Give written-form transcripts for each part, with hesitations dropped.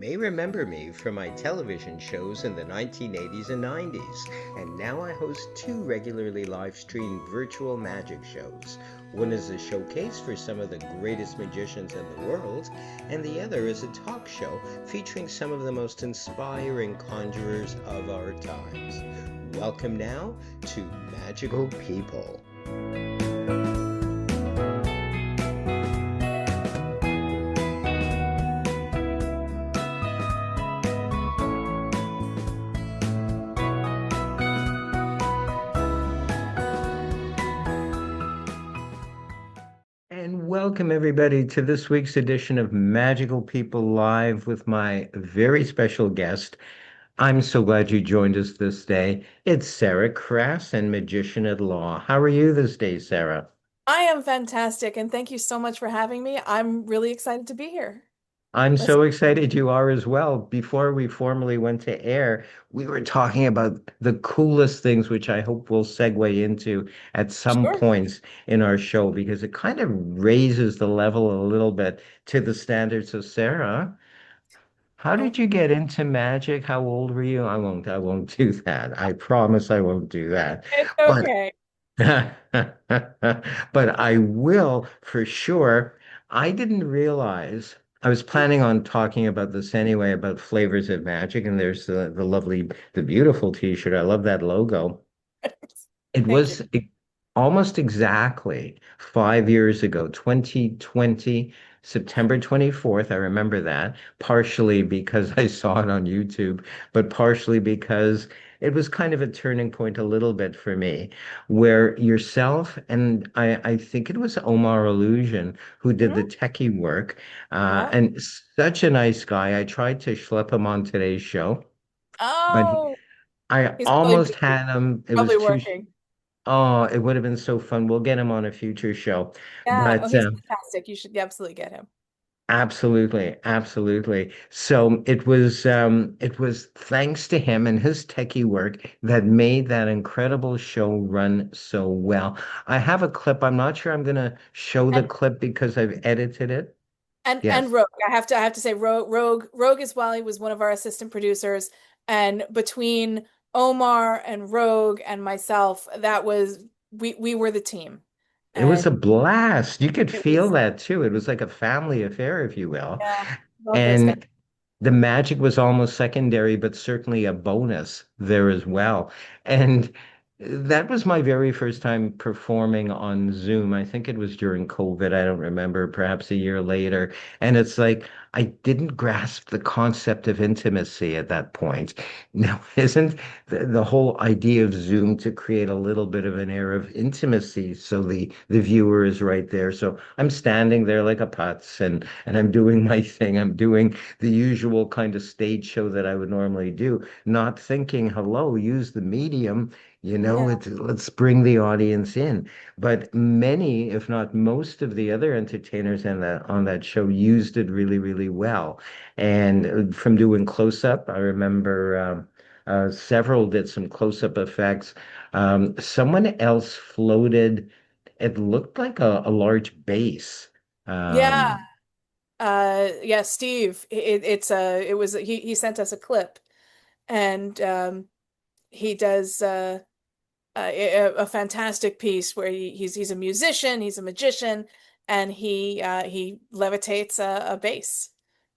may remember me from my television shows in the 1980s and 90s, and now I host two regularly live streamed virtual magic shows. One is a showcase for some of the greatest magicians in the world, and the other is a talk show featuring some of the most inspiring conjurers of our times. Welcome now to Magical People. And welcome everybody to this week's edition of Magical People Live with my very special guest. I'm so glad you joined us this day. It's Sarah Crasson, magician at law. How are you this day, Sarah? I am fantastic, and thank you so much for having me. I'm really excited to be here. I'm Let's. so excited you are as well. Before we formally went to air, we were talking about the coolest things, which I hope we'll segue into at some Sure. points in our show, because it kind of raises the level a little bit to the standards of Sarah. How Oh, did you get into magic? How old were you? I won't do that. I promise I won't do that. it's But okay. but I will for sure. I didn't realize I was planning on talking about this anyway, about flavors of magic, and there's the lovely, the beautiful t-shirt. I love that logo. It Thank you. was almost exactly 5 years ago, 2020, September 24th. I remember that, partially because I saw it on YouTube, but partially because it was kind of a turning point a little bit for me, where yourself and I think it was Omar Illusion who did the Mhm. techie work, Yeah. and such a nice guy. I tried to schlep him on today's show, but Oh, I he's probably almost busy, had him. It was probably too. working. Oh, it would have been so fun. We'll get him on a future show. Yeah. Oh, But he's fantastic. You should absolutely get him. absolutely, absolutely. So it was thanks to him and his techie work that made that incredible show run so well. I have a clip. I'm not sure I'm gonna show the And clip because I've edited it. and Yes. Rogue. I have to say Rogue as well. He was one of our assistant producers, and between Omar and Rogue and myself, that was we were the team, It was a and blast. You could it feel was. that too. It was like a family affair, if you will. Yeah, love those guys. And the magic was almost secondary, but certainly a bonus there as well. And that was my very first time performing on Zoom. I think it was during COVID. I don't remember, perhaps a year later. And it's like I didn't grasp the concept of intimacy at that point. Now, isn't the whole idea of Zoom to create a little bit of an air of intimacy so the viewer is right there. So I'm standing there like a putz and I'm doing my thing. I'm doing the usual kind of stage show that I would normally do, not thinking, hello, use the medium, Yeah. let's bring the audience in. But many, if not most of the other entertainers on that show used it really, really well. And from doing close up, I remember several did some close up effects. Someone else floated, it looked like a large bass. Yeah. Um, Yeah, Steve. It was he sent us a clip, and he does a fantastic piece where he's a musician, he's a magician, and he levitates a bass,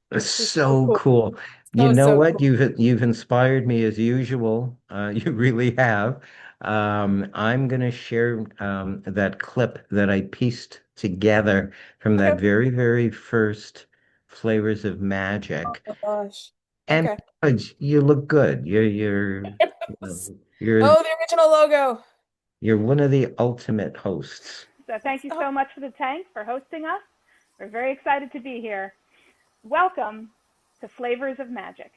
which is so So cool. cool. You So know so what? cool. You've inspired me as usual. You really have. I'm gonna share that clip that I pieced together from that Okay. very, very first Flavors of Oh Magic. my gosh. And Okay. you look good. You're Oh, the original logo. you're one of the ultimate hosts. So thank It's you the so much for the tank for hosting us. We're very excited to be here. Welcome to Flavors of Magic.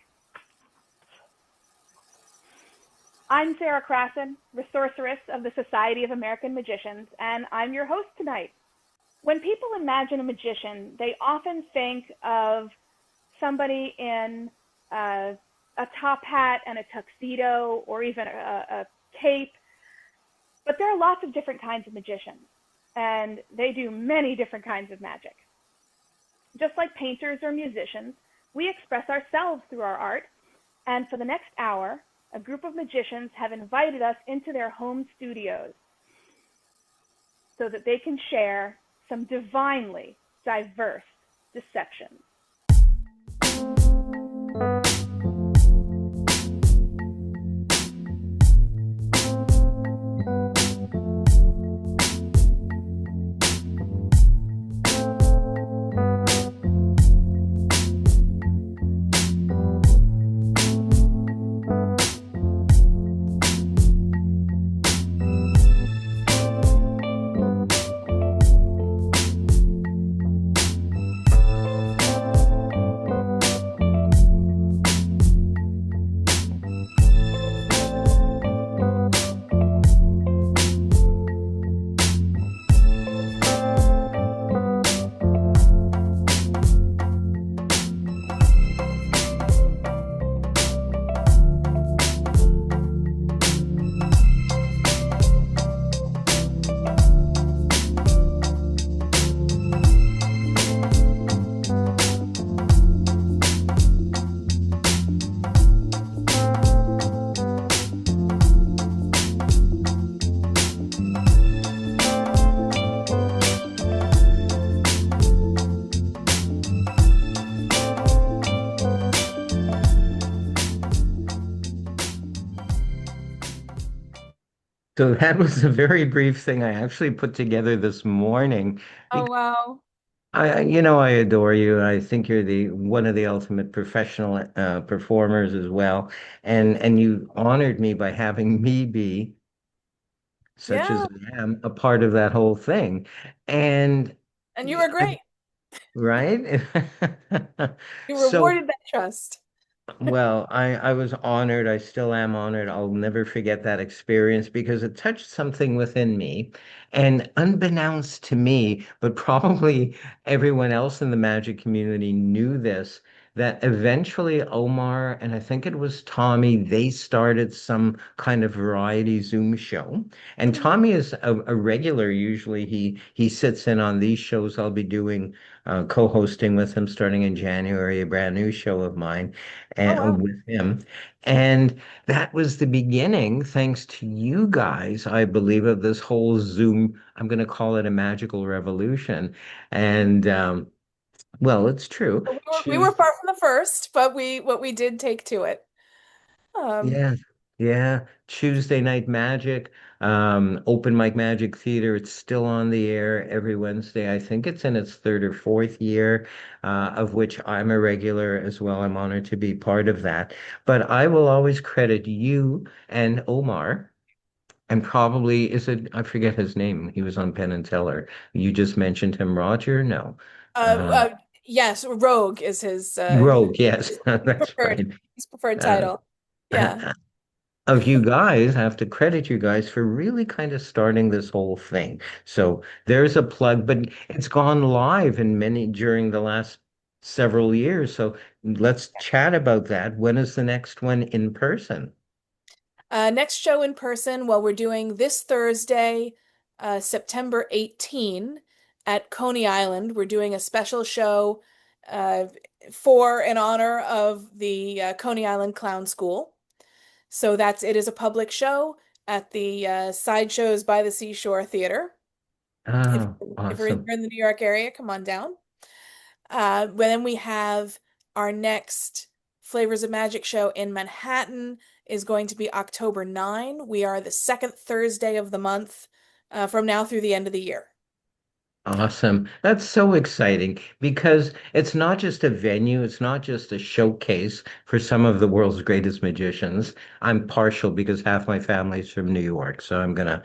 I'm Sarah Crasson, Resorceress of the Society of American Magicians, and I'm your host tonight. When people imagine a magician, they often think of somebody in a top hat and a tuxedo or even a cape. But there are lots of different kinds of magicians, and they do many different kinds of magic. Just like painters or musicians, We express ourselves through our art, and for the next hour, a group of magicians have invited us into their home studios so that they can share some divinely diverse deceptions. So that was a very brief thing I actually put together this morning Oh, because wow. I adore you. I think you're the one of the ultimate professional performers as well, and you honored me by having me be, such as Yeah. I am, a part of that whole thing. And And you were I, great. right? You So rewarded that trust. well, I was honored. I still am honored. I'll never forget that experience because it touched something within me. And unbeknownst to me, but probably everyone else in the magic community knew this, that eventually Omar and I think it was Tommy, they started some kind of variety Zoom show. And Mhm. Tommy is a regular. Usually he sits in on these shows I'll be doing co-hosting with him starting in January, a brand new show of mine Oh, wow. and with him. And that was the beginning, thanks to you guys, I believe, of this whole Zoom. I'm going to call it a magical revolution. And well, it's true. We were far from the first, but we did take to it. Um, Yeah, yeah. Tuesday Night Magic, Open Mic Magic Theater. It's still on the air every Wednesday. I think it's in its third or fourth year, of which I'm a regular as well. I'm honored to be part of that. But I will always credit you and Omar, and probably is it, I forget his name. He was on Penn and Teller. You just mentioned him, Roger? No. uh, Uh, uh, yes, Rogue is Rogue, yes, his that's preferred right. his preferred Uh, title. Yeah. of you guys, I have to credit you guys for really kind of starting this whole thing. So there's a plug, but it's gone live in many during the last several years. So let's chat about that. When is the next one in person? Next show in person, well, we're doing this Thursday, September 18 at Coney Island. We're doing a special show uh, for in honor of the Coney Island Clown School. So it is a public show at the Sideshows by the Seashore Theater. If Oh, if you're in awesome. the New York area, come on down. Then we have our next Flavors of Magic show in Manhattan is going to be October 9. We are the second Thursday of the month from now through the end of the year. Awesome. That's so exciting because it's not just a venue, it's not just a showcase for some of the world's greatest magicians. I'm partial because half my family's from New York, so I'm gonna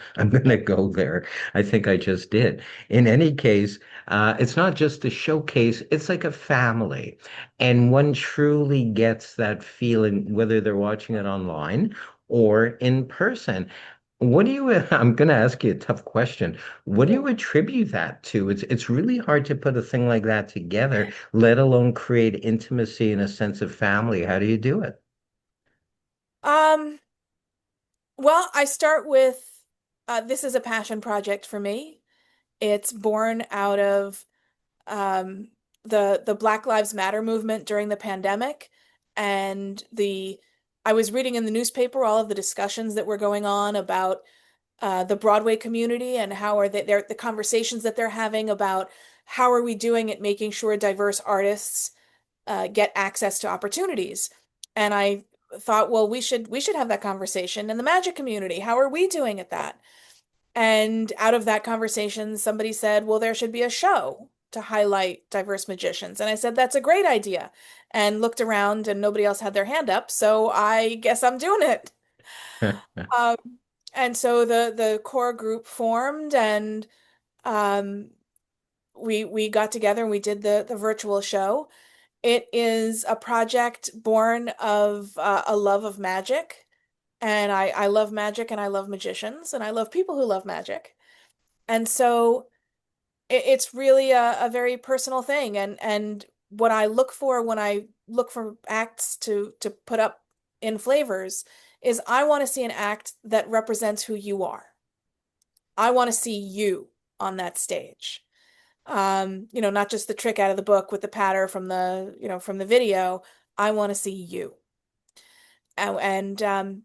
go there. I think I just did. In any case, it's not just a showcase, it's like a family. And one truly gets that feeling whether they're watching it online or in person. What do you, I'm going to ask you a tough question. What do Yeah. you attribute that to? It's really hard to put a thing like that together, let alone create intimacy and a sense of family. How do you do it? Um, well, I start with this is a passion project for me. It's born out of um, the Black Lives Matter movement during the pandemic, and the I was reading in the newspaper all of the discussions that were going on about the Broadway community and how are the conversations that they're having about how are we doing at making sure diverse artists get access to opportunities. And I thought, well, we should have that conversation in the magic community. How are we doing at that? And out of that conversation, somebody said, well, there should be a show to highlight diverse magicians. And I said, that's a great idea. And looked around and nobody else had their hand up. So I guess I'm doing it. Um, and so the core group formed, and um, we got together and we did the virtual show. It is a project born of a love of magic. And I love magic and I love magicians and I love people who love magic. And so it's really a very personal thing. And what I look for when I look for acts to put up in flavors is I want to see an act that represents who you are. I want to see you on that stage. Not just the trick out of the book with the patter from from the video. I want to see you. And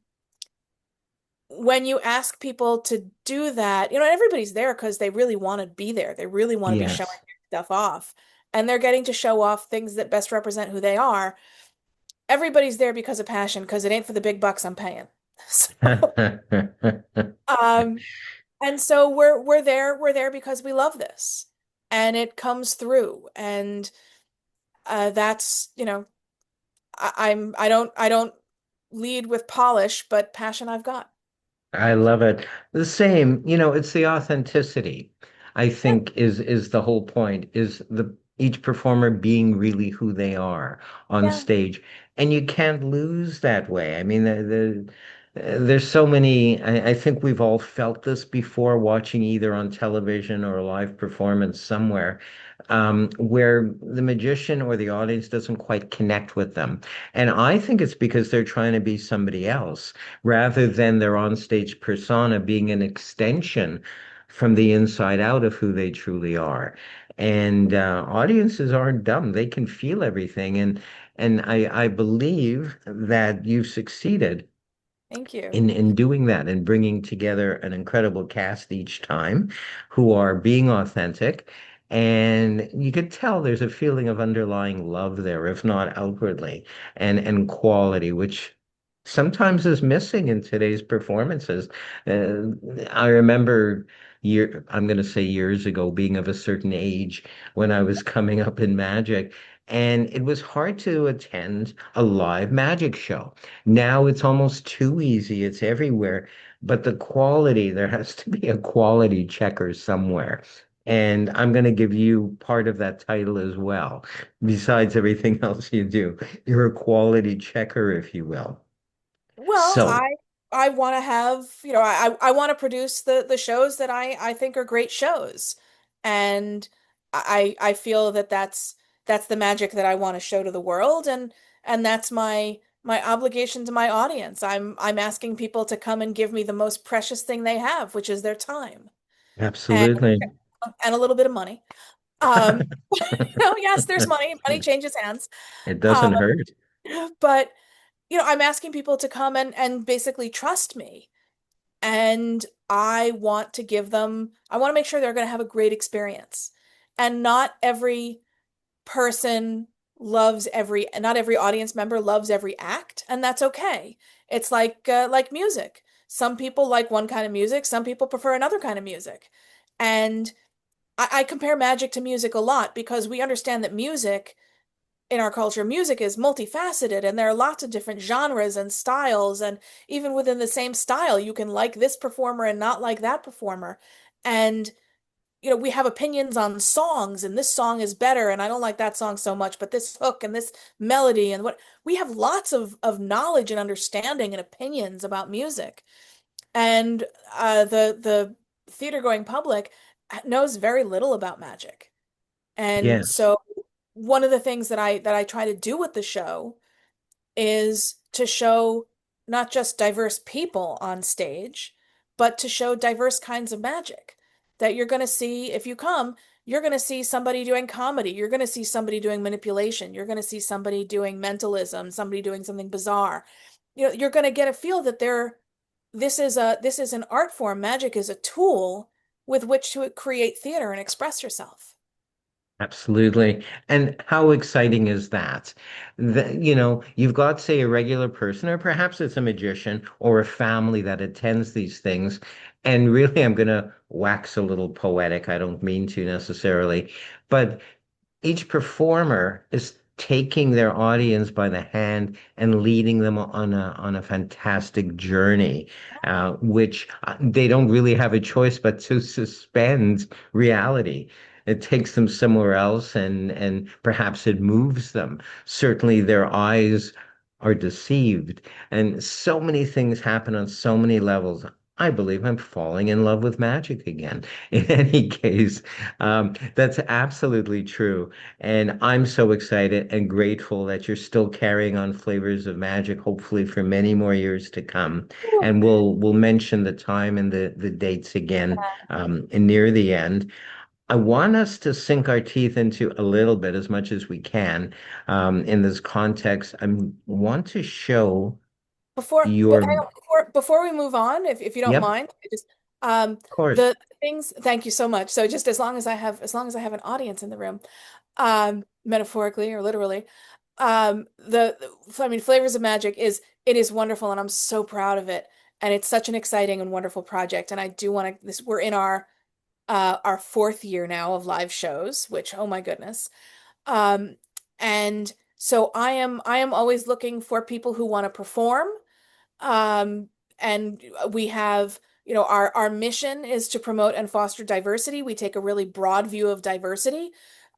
when you ask people to do that, everybody's there because they really want to be there. They really want to be showing Yes. their stuff off. And they're getting to show off things that best represent who they are. Everybody's there because of passion, because it ain't for the big bucks I'm paying. So, um, and so we're there because we love this. And it comes through. And that's, I don't lead with polish, but passion I've got. I love it. The same, it's the authenticity, I Yeah, think is the whole point, is the each performer being really who they are on yeah. stage. And you can't lose that way. I mean, there's so many, I think we've all felt this before watching either on television or a live performance somewhere, where the magician or the audience doesn't quite connect with them. And I think it's because they're trying to be somebody else rather than their onstage persona being an extension from the inside out of who they truly are. And audiences aren't dumb; they can feel everything. And I believe that you've succeeded Thank you. in doing that and bringing together an incredible cast each time who are being authentic. And you could tell there's a feeling of underlying love there, if not outwardly, and quality, which sometimes is missing in today's performances. Uh, I remember I'm going to say years ago, being of a certain age when I was coming up in magic, and it was hard to attend a live magic show. Now it's almost too easy. It's everywhere. But the quality, there has to be a quality checker somewhere. And I'm going to give you part of that title as well, besides everything else you do. You're a quality checker, if you will. Well, So, I want to have, I want to produce the shows that I think are great shows. And I feel that that's the magic that I want to show to the world, and that's my obligation to my audience. I'm asking people to come and give me the most precious thing they have, which is their time and absolutely. and a little bit of money. Yes, there's money. Money changes hands. It Um, doesn't hurt. but I'm asking people to come and basically trust me. And I want to make sure they're going to have a great experience. And not every audience member loves every act, and that's okay. It's like music. Some people like one kind of music, some people prefer another kind of music. And I compare magic to music a lot because we understand that in our culture, music is multifaceted and there are lots of different genres and styles. And even within the same style, you can like this performer and not like that performer. And, we have opinions on songs, and this song is better, and I don't like that song so much, but this hook and this melody and what we have lots of knowledge and understanding and opinions about music. And the theater going public knows very little about magic. And Yes. so one of the things that I try to do with the show is to show not just diverse people on stage, but to show diverse kinds of magic that you're going to see if you come. you're going to see somebody doing comedy. You're going to see somebody doing manipulation. You're going to see somebody doing mentalism, somebody doing something bizarre. You're going to get a feel that this is an art form. Magic is a tool with which to create theater and express yourself. Absolutely. And how exciting is that? You've got, say, a regular person, or perhaps it's a magician or a family that attends these things. And really, I'm going to wax a little poetic. I don't mean to necessarily, but each performer is taking their audience by the hand and leading them on a fantastic journey, which they don't really have a choice but to suspend reality. It takes them somewhere else, and perhaps it moves them. Certainly, their eyes are deceived, and so many things happen on so many levels. I believe I'm falling in love with magic again. In any case, that's absolutely true. And I'm so excited and grateful that you're still carrying on Flavors of Magic, hopefully for many more years to come. Ooh. And we'll mention the time and the dates again near the end. I want us to sink our teeth into a little bit as much as we can in this context. I want to show Hang your, on, before we move on, if you don't yep, mind, just um of course. the things, thank you so much. So just as long as I have an audience in the room, metaphorically or literally, I mean, Flavors of Magic it is wonderful, and I'm so proud of it. And it's such an exciting and wonderful project. And I do want to this we're in our fourth year now of live shows, which, oh my goodness. Um, and so I am always looking for people who want to perform. Um, and we have, our mission is to promote and foster diversity. We take a really broad view of diversity.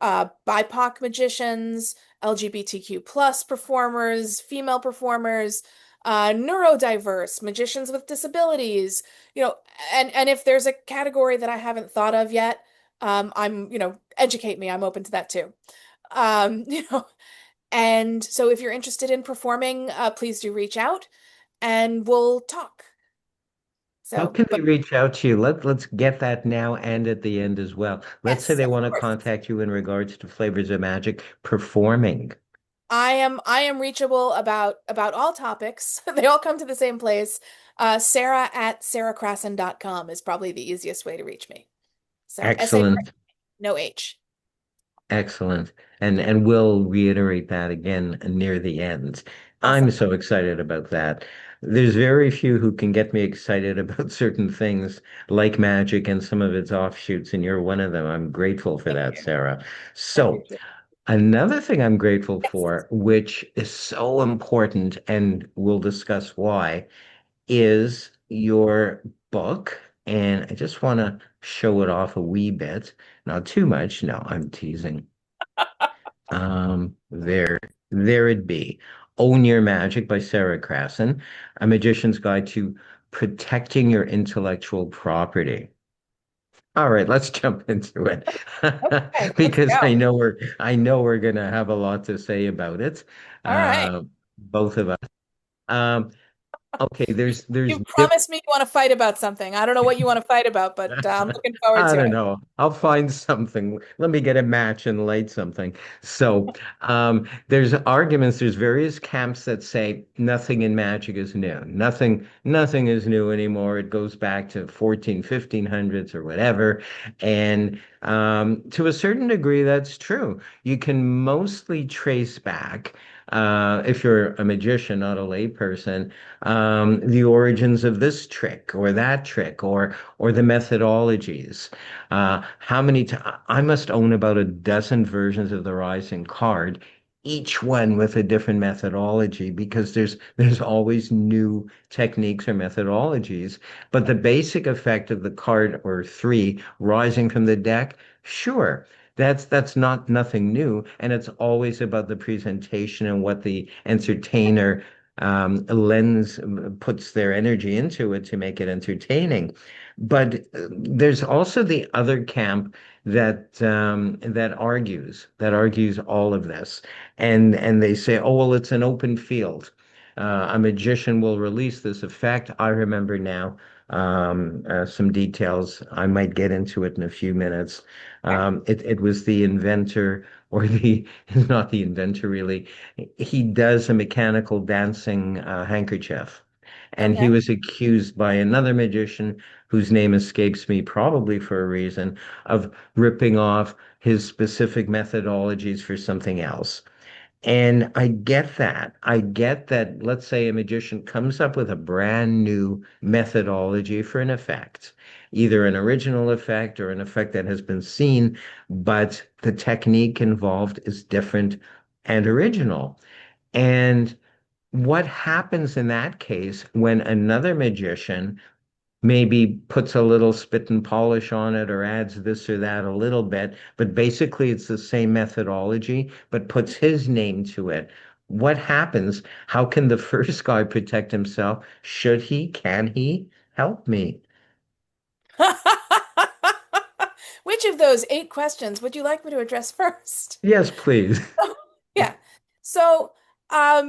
BIPOC magicians, LGBTQ plus performers, female performers, neurodiverse, magicians with disabilities, and if there's a category that I haven't thought of yet, educate me. I'm open to that too. Um, you know, and so if you're interested in performing, please do reach out and we'll talk. How So, can they but reach out to you? Let's get that now and at the end as well. Let's say yes, they of want to course. contact you in regards to Flavors of Magic performing. I am reachable about all topics. They all come to the same place. Sarah at sarahcrasson.com is probably the easiest way to reach me. So Excellent. no H. Excellent. And we'll reiterate that again near the end. I'm Awesome. so excited about that. There's very few who can get me excited about certain things like magic and some of its offshoots, and you're one of them. I'm grateful for Thank that, you. Sarah. I So, appreciate it. another thing I'm grateful Yes. for, which is so important, and we'll discuss why, is your book. And I just want to show it off a wee bit. Not too much. No, I'm teasing. There, there it be. Own Your Magic by Sarah Crasson, A Magician's Guide to Protecting Your Intellectual Property. All right, let's jump into it Okay, let's because go. I know we're gonna have a lot to say about it, All right. uh, both of us. Um, okay, there's You promised me you want to fight about something. I don't know what you want to fight about, but I'm looking forward I to don't it. know. I'll find something. Let me get a match and light something. So, there's arguments. There's various camps that say nothing in magic is new. Nothing is new anymore. It goes back to 14, 1500s or whatever. And to a certain degree, that's true. You can mostly trace back, if you're a magician, not a layperson, the origins of this trick or that trick or the methodologies. How many I must own about a dozen versions of the Rising card, each one with a different methodology because there's always new techniques or methodologies. But the basic effect of the card or three rising from the deck, sure. That's not nothing new, and it's always about the presentation and what the entertainer lens puts their energy into it to make it entertaining. But there's also the other camp that argues all of this, and they say, oh well, it's an open field. A magician will release this effect. I remember now some details. I might get into it in a few minutes. Okay. It was the inventor, or the, not the inventor really. He does a mechanical dancing handkerchief. And he Okay. was accused by another magician whose name escapes me, probably for a reason, of ripping off his specific methodologies for something else. And I get that. I get that, let's say a magician comes up with a brand new methodology for an effect, either an original effect or an effect that has been seen, but the technique involved is different and original. And what happens in that case when another magician maybe puts a little spit and polish on it or adds this or that a little bit, but basically it's the same methodology, but puts his name to it? What happens? How can the first guy protect himself? Should he? Can he? Help me. Which of those 8 questions would you like me to address first? Yes, please. Yeah. So,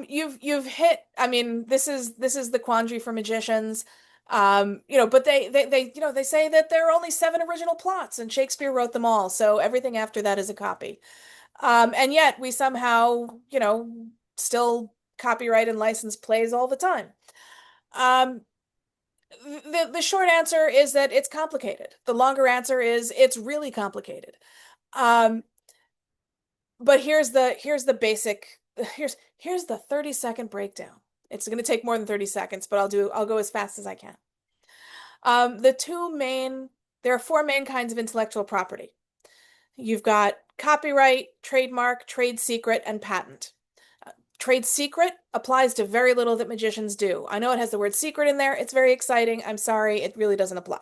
you've hit, I mean, this is the quandary for magicians. But they say that there are only 7 original plots and Shakespeare wrote them all, so everything after that is a copy. And yet we somehow, still copyright and license plays all the time. Um, the short answer is that it's complicated. The longer answer is it's really complicated. Um, but here's the basic here's the 30-second breakdown. It's going to take more than 30 seconds, but I'll go as fast as I can. The two main There are 4 main kinds of intellectual property. You've got copyright, trademark, trade secret, and patent. Trade secret applies to very little that magicians do. I know it has the word secret in there. It's very exciting. I'm sorry, it really doesn't apply.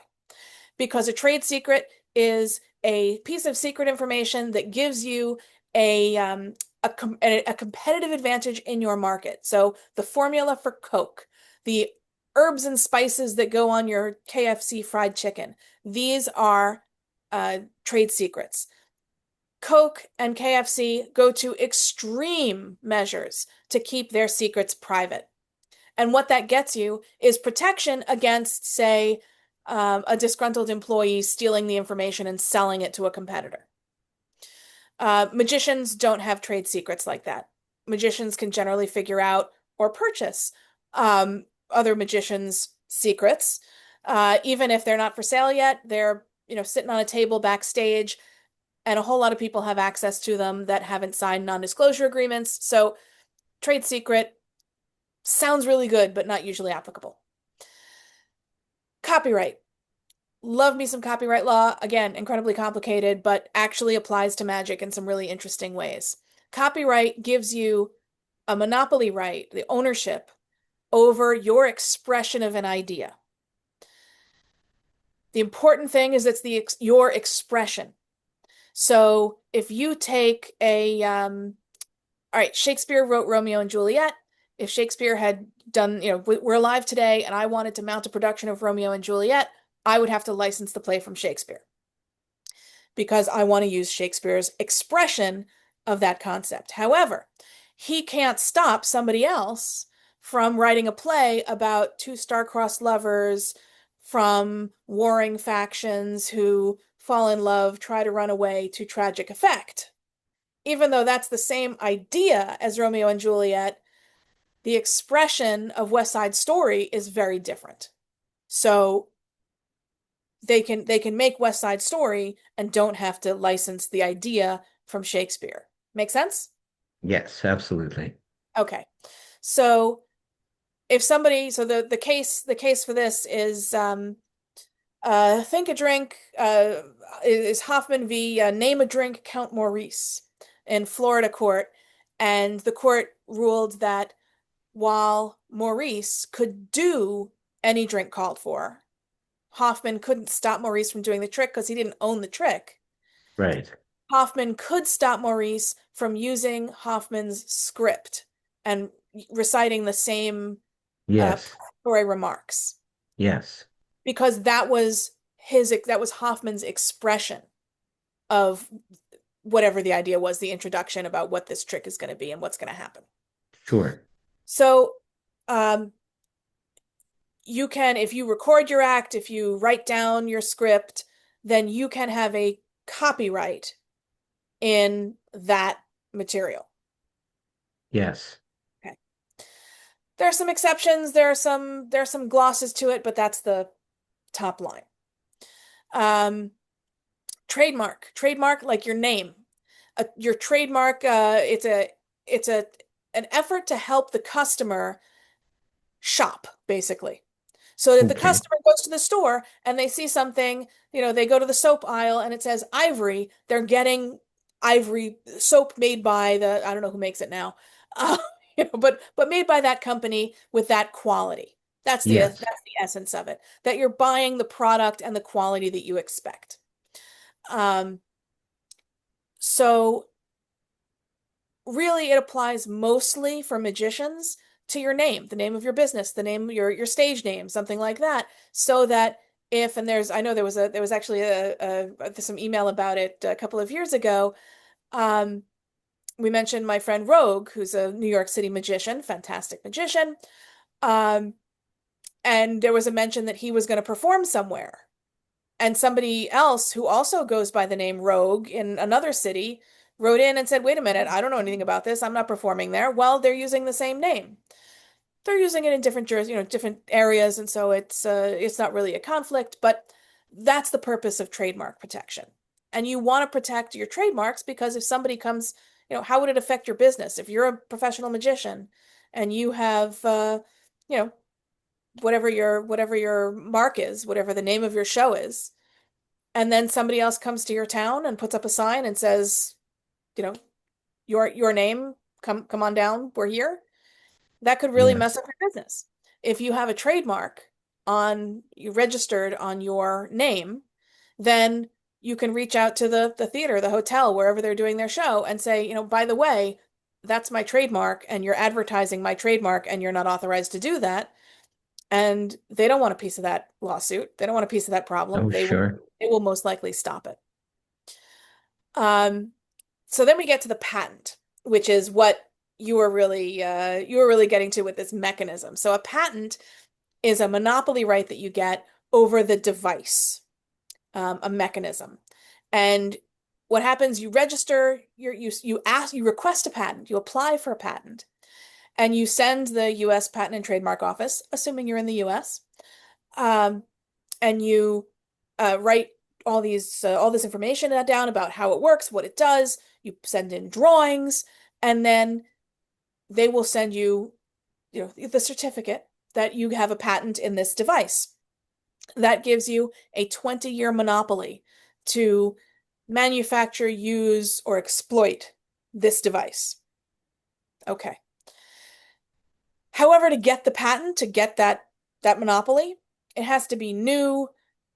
Because a trade secret is a piece of secret information that gives you a competitive advantage in your market. So the formula for Coke, the herbs and spices that go on your KFC fried chicken, these are trade secrets. Coke and KFC go to extreme measures to keep their secrets private. And what that gets you is protection against, say, a disgruntled employee stealing the information and selling it to a competitor. Magicians don't have trade secrets like that. Magicians can generally figure out or purchase other magicians' secrets. Even if they're not for sale yet, they're sitting on a table backstage, and a whole lot of people have access to them that haven't signed non-disclosure agreements. So trade secret sounds really good, but not usually applicable. Copyright. Love me some copyright law. Again, incredibly complicated, but actually applies to magic in some really interesting ways. Copyright gives you a monopoly right, the ownership over your expression of an idea. The important thing is it's your expression. So if you take all right, Shakespeare wrote Romeo and Juliet. If Shakespeare had done, we're alive today and I wanted to mount a production of Romeo and Juliet, I would have to license the play from Shakespeare because I want to use Shakespeare's expression of that concept. However, he can't stop somebody else from writing a play about two star-crossed lovers from warring factions who fall in love, try to run away to tragic effect. Even though that's the same idea as Romeo and Juliet, the expression of West Side Story is very different. So they can make West Side Story and don't have to license the idea from Shakespeare. Make sense? Yes, absolutely. Okay. So if somebody, so the case for this is Think a Drink is Hoffman v. Name a Drink, Count Maurice in Florida court, and the court ruled that while Maurice could do any drink called for, Hoffman couldn't stop Maurice from doing the trick because he didn't own the trick. Right. Hoffman could stop Maurice from using Hoffman's script and reciting the same Yes. story remarks Yes. because that was Hoffman's expression of whatever the idea was, the introduction about what this trick is going to be and what's going to happen. Sure. So, um, you can, if you record your act, if you write down your script, then you can have a copyright in that material. Yes. Okay. There are some exceptions, there are some glosses to it, but that's the top line. Um, trademark like your name. Your trademark, it's a an effort to help the customer shop, basically. So if the Okay. customer goes to the store and they see something, they go to the soap aisle and it says Ivory, they're getting Ivory soap made by I don't know who makes it now, uh, but made by that company with that quality. That's Yes. the essence of it, that you're buying the product and the quality that you expect. Um, so really it applies mostly for magicians to your name, the name of your business, the name your stage name, something like that, so that if and there's I know there was actually some email about it a couple of years ago. Um, we mentioned my friend Rogue, who's a New York City magician, fantastic magician. Um, and there was a mention that he was going to perform somewhere. And somebody else who also goes by the name Rogue in another city wrote in and said, wait a minute, I don't know anything about this. I'm not performing there. Well, they're using the same name. They're using it in different different areas, and so it's not really a conflict, but that's the purpose of trademark protection. And you want to protect your trademarks because if somebody comes, how would it affect your business? If you're a professional magician and you have you know, whatever your mark is, whatever the name of your show is, and then somebody else comes to your town and puts up a sign and says, you know, your name, come on down, we're here. That could really mess Yes. up your business. If you have a trademark you registered on your name, then you can reach out to the theater, the hotel, wherever they're doing their show and say, by the way, that's my trademark and you're advertising my trademark and you're not authorized to do that. And they don't want a piece of that lawsuit. They don't want a piece of that problem. Oh, sure. They will most likely stop it. Um, so then we get to the patent, which is what you were really getting to with this mechanism. So a patent is a monopoly right that you get over the device, a mechanism. And what happens, you register, you request a patent, you apply for a patent, and you send the US Patent and Trademark Office, assuming you're in the US, um, and you write all this information down about how it works, what it does. You send in drawings, and then they will send you, the certificate that you have a patent in this device. That gives you a 20-year monopoly to manufacture, use, or exploit this device. Okay. However, to get the patent, to get that monopoly, it has to be new,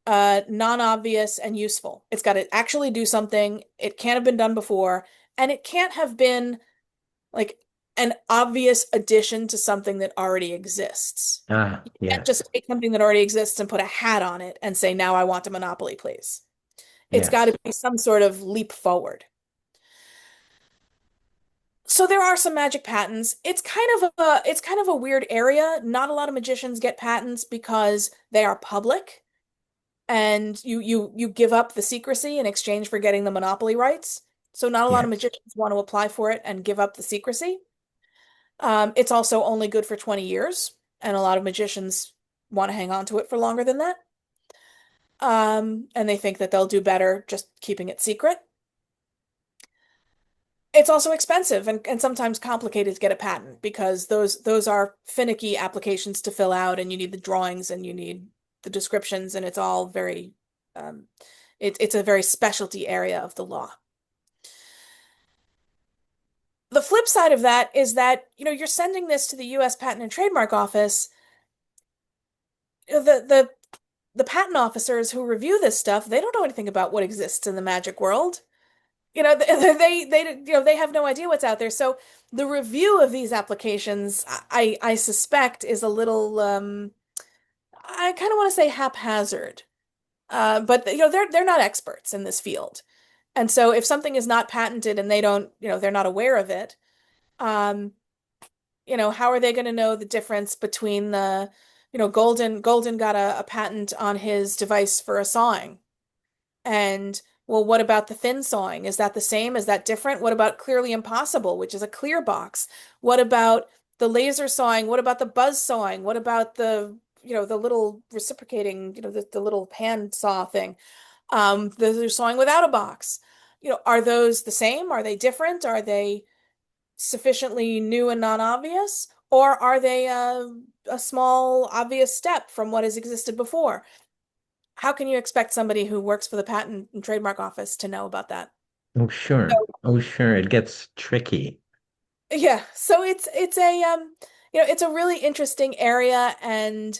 non-obvious, and useful. It's got to actually do something. It can't have been done before, and it can't have been like an obvious addition to something that already exists. Ah, You can't yes. just take something that already exists and put a hat on it and say, now I want a monopoly, please. It's got to Yes. be some sort of leap forward. So there are some magic patents. It's kind of a weird area. Not a lot of magicians get patents because they are public and you give up the secrecy in exchange for getting the monopoly rights. So not a lot of Yes. magicians want to apply for it and give up the secrecy. It's also only good for 20 years, and a lot of magicians want to hang on to it for longer than that. And they think that they'll do better just keeping it secret. It's also expensive and sometimes complicated to get a patent because those are finicky applications to fill out, and you need the drawings and you need the descriptions, and it's all very it's a very specialty area of the law. The flip side of that is that, you're sending this to the US Patent and Trademark Office. The the patent officers who review this stuff, they don't know anything about what exists in the magic world. They have no idea what's out there. So the review of these applications, I suspect, is a little I kind of want to say haphazard. But they're not experts in this field. And so if something is not patented and they don't, they're not aware of it, um, how are they going to know the difference between Golden got a patent on his device for a sawing. And well, what about the thin sawing? Is that the same? Is that different? What about Clearly Impossible, which is a clear box? What about the laser sawing? What about the buzz sawing? What about the little reciprocating, the little hand saw thing? The sawing without a box. Are those the same? Are they different? Are they sufficiently new and non-obvious? Or are they a small, obvious step from what has existed before? How can you expect somebody who works for the Patent and Trademark Office to know about that? Oh, sure. So, Oh, sure. It gets tricky. yeah, so it's a really interesting area, and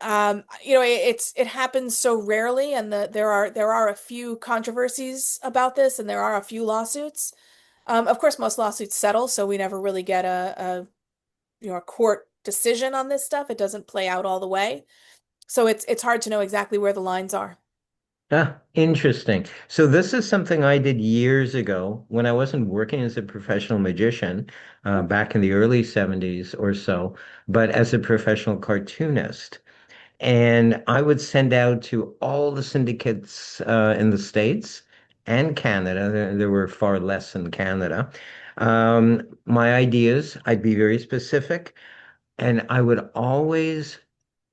it happens so rarely, and there are a few controversies about this, and there are a few lawsuits. Of course, most lawsuits settle, so we never really get a court decision on this stuff. It doesn't play out all the way, so it's hard to know exactly where the lines are. Ah, interesting. So this is something I did years ago when I wasn't working as a professional magician, back in the early 70s or so, but as a professional cartoonist. And I would send out to all the syndicates in the States and Canada. There were far less in Canada. My ideas, I'd be very specific, and I would always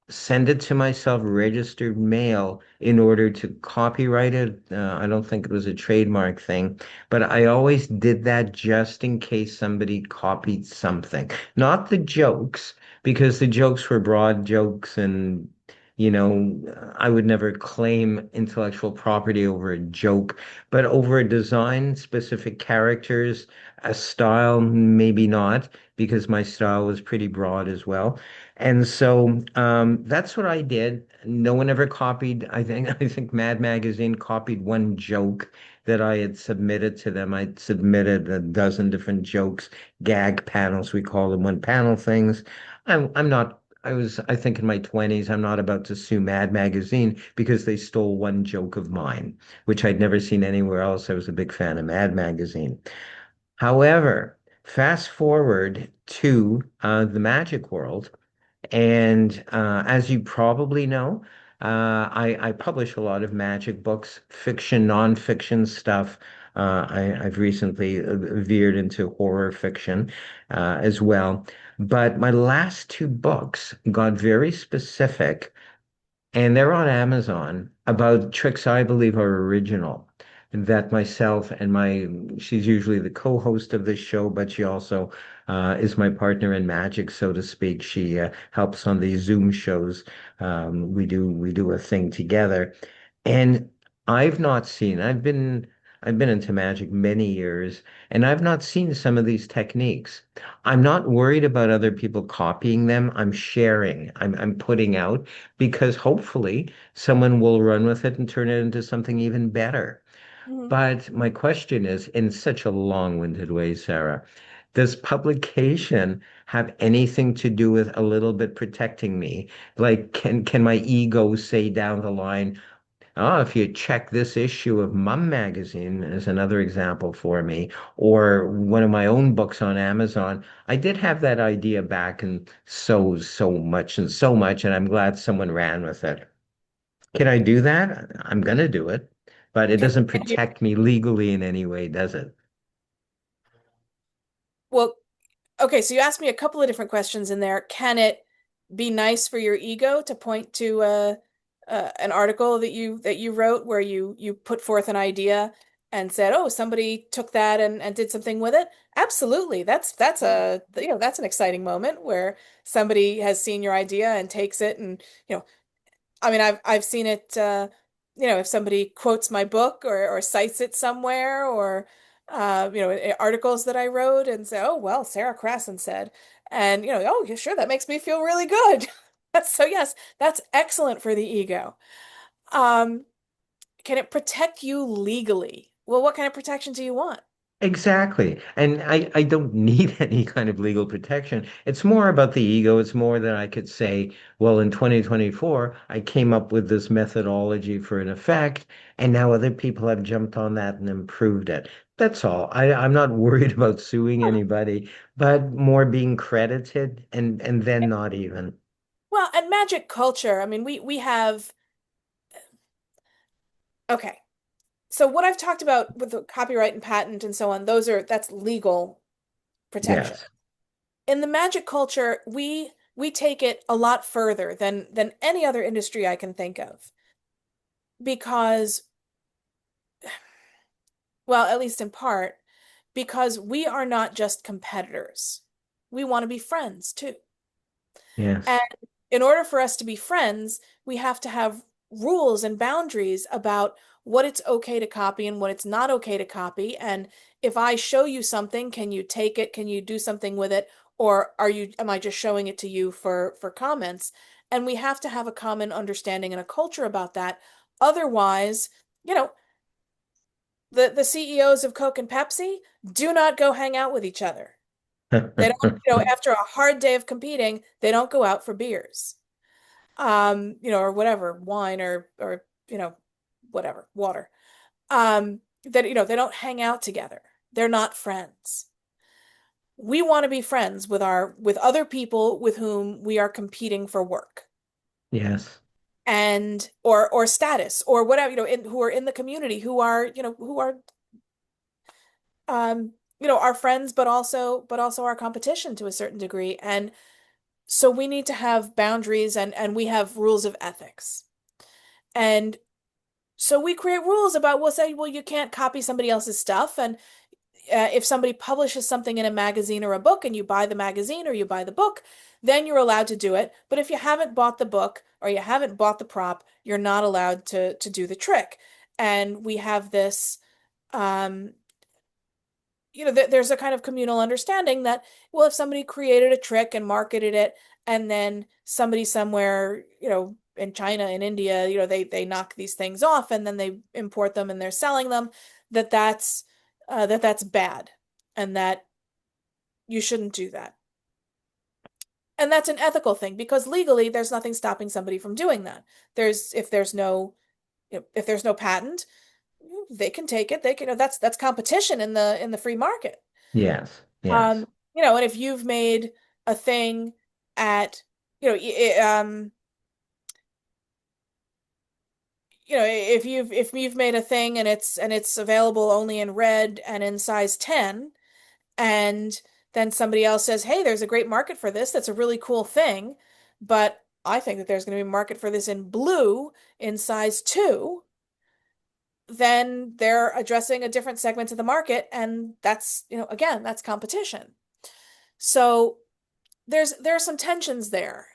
send it to myself registered mail in order to copyright it. I don't think it was a trademark thing, but I always did that just in case somebody copied something. Not the jokes, because the jokes were broad jokes and I would never claim intellectual property over a joke, but over a design, specific characters, a style, maybe not, because my style was pretty broad as well. And so that's what I did. No one ever copied. I think Mad Magazine copied one joke that I had submitted to them. I'd submitted a dozen different jokes, gag panels, we call them one panel things. I'm not. I think in my 20s. I'm not about to sue Mad Magazine because they stole one joke of mine, which I'd never seen anywhere else. I was a big fan of Mad Magazine. However, fast forward to the magic world. And as you probably know, I publish a lot of magic books, fiction, nonfiction stuff. I've recently veered into horror fiction as well. But my last two books got very specific, and they're on Amazon about tricks I believe are original. That myself and she's usually the co-host of this show, but she also is my partner in magic, so to speak. She helps on these Zoom shows. We do a thing together, and I've not seen. I've been into magic many years, and I've not seen some of these techniques. I'm not worried about other people copying them. I'm sharing. I'm putting out because hopefully someone will run with it and turn it into something even better. Mhm. But my question is, in such a long-winded way, Sarah, does publication have anything to do with a little bit protecting me? Like, can my ego say down the line, oh, if you check this issue of Mum Magazine as another example for me, or one of my own books on Amazon, I did have that idea back and so much, and I'm glad someone ran with it. Can I do that? I'm gonna do it, but it Can, doesn't can you, protect me legally in any way, does it? well, okay, so you asked me a couple of different questions in there. Can it be nice for your ego to point to an article that you wrote where you put forth an idea and said, "Oh, somebody took that and did something with it"? Absolutely. That's an exciting moment where somebody has seen your idea and takes it, and I mean, I've seen it. If somebody quotes my book or cites it somewhere, or articles that I wrote, and say, "Oh, well, Sarah Crasson said," and "Oh, yeah, sure, that makes me feel really good." So yes, that's excellent for the ego. Um, can it protect you legally? Well, what kind of protection do you want? Exactly. And I don't need any kind of legal protection. It's more about the ego. It's more that I could say, well, in 2024, I came up with this methodology for an effect, and now other people have jumped on that and improved it. That's all. I'm not worried about suing anybody, but more being credited and then not even. Well, and magic culture, I mean, we have, okay. So what I've talked about with the copyright and patent and so on, that's legal protection. Yes. In the magic culture, we take it a lot further than any other industry I can think of because, well, at least in part, because we are not just competitors. We want to be friends too. And Yes. in order for us to be friends, we have to have rules and boundaries about what it's okay to copy and what it's not okay to copy. And if I show you something, can you take it? Can you do something with it? Or am I just showing it to you for comments? And we have to have a common understanding and a culture about that. Otherwise, you know, the CEOs of Coke and Pepsi do not go hang out with each other. They don't, after a hard day of competing, they don't go out for beers. Or whatever, wine or whatever, water. That they don't hang out together. They're not friends. We want to be friends with other people with whom we are competing for work Yes. and or status or whatever, who are in the community who are our friends but also our competition to a certain degree. And so we need to have boundaries and we have rules of ethics. And so we create rules about, we'll say, well, you can't copy somebody else's stuff. And if somebody publishes something in a magazine or a book and you buy the magazine or you buy the book, then you're allowed to do it. But if you haven't bought the book or you haven't bought the prop, you're not allowed to do the trick. And we have this, um, there's a kind of communal understanding that, well, if somebody created a trick and marketed it, and then somebody somewhere, in China, in India, they knock these things off and then they import them and they're selling them, that's bad and that you shouldn't do that. And that's an ethical thing because legally there's nothing stopping somebody from doing that. If there's no, if there's no patent, they can take it. They can, that's competition in the free market. Yes. Yes. Um, and if you've made a thing at, if you've made a thing and it's available only in red and in size 10, and then somebody else says, "Hey, there's a great market for this. That's a really cool thing, but I think that there's going to be a market for this in blue in size 2." Then they're addressing a different segment of the market, and that's, again, that's competition. So there are some tensions there.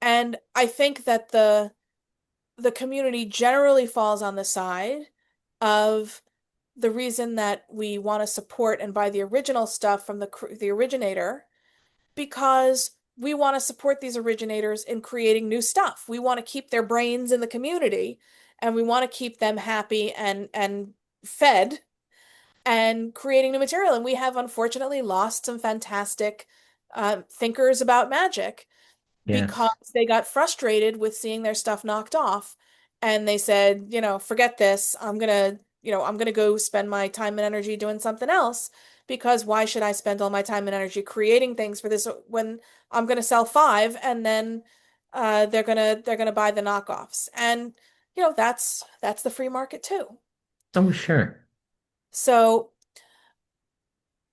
And I think that the community generally falls on the side of the reason that we want to support and buy the original stuff from the originator, because we want to support these originators in creating new stuff. We want to keep their brains in the community and we want to keep them happy and fed and creating new material. And we have unfortunately lost some fantastic thinkers about magic because Yes. they got frustrated with seeing their stuff knocked off and they said, forget this. I'm gonna go spend my time and energy doing something else, because why should I spend all my time and energy creating things for this when I'm gonna sell five and then they're gonna buy the knockoffs. And that's the free market too. Oh, sure. So